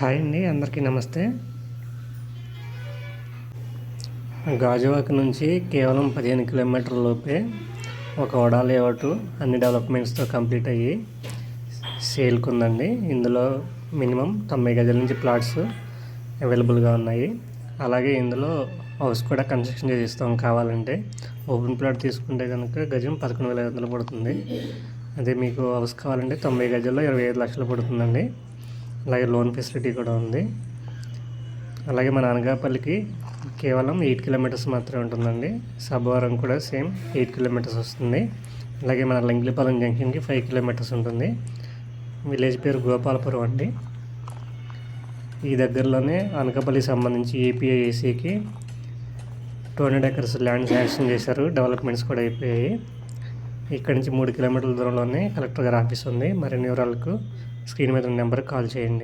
Hi అండి, అందరికీ నమస్తే. గాజువాక నుంచి కేవలం 15 కిలోమీటర్ల లోపే ఒక వడా లేఅవుట్ అన్ని డెవలప్మెంట్స్తో కంప్లీట్ అయ్యి సేల్కి ఉందండి. ఇందులో మినిమం 90 గజాల నుంచి ప్లాట్స్ అవైలబుల్గా ఉన్నాయి. అలాగే ఇందులో హౌస్ కూడా కన్స్ట్రక్షన్ చేసిస్తాం. కావాలంటే ఓపెన్ ప్లాట్ తీసుకుంటే కనుక గజం 11,500 పడుతుంది. అదే మీకు హౌస్ కావాలంటే 90 గజాల్లో 25 లక్షలు పడుతుందండి. అలాగే లోన్ ఫెసిలిటీ కూడా ఉంది. అలాగే మన అనకాపల్లికి కేవలం 8 కిలోమీటర్స్ మాత్రమే ఉంటుందండి. సబ్బవరం కూడా సేమ్ 8 కిలోమీటర్స్ వస్తుంది. అలాగే మన లింగలిపాలెం జంక్షన్కి 5 కిలోమీటర్స్ ఉంటుంది. విలేజ్ పేరు గోపాలపురం అండి. ఈ దగ్గరలోనే అనకాపల్లికి సంబంధించి ఏపీఐఏసీకి 200 acres ల్యాండ్ శాంక్షన్ చేశారు. డెవలప్మెంట్స్ కూడా అయిపోయాయి. ఇక్కడి నుంచి 3 కిలోమీటర్ల దూరంలోనే కలెక్టర్ గారి ఆఫీస్ ఉంది. మరిన్ని వివరాలకు స్క్రీన్ మీద ఉన్న నెంబర్కి కాల్ చేయండి.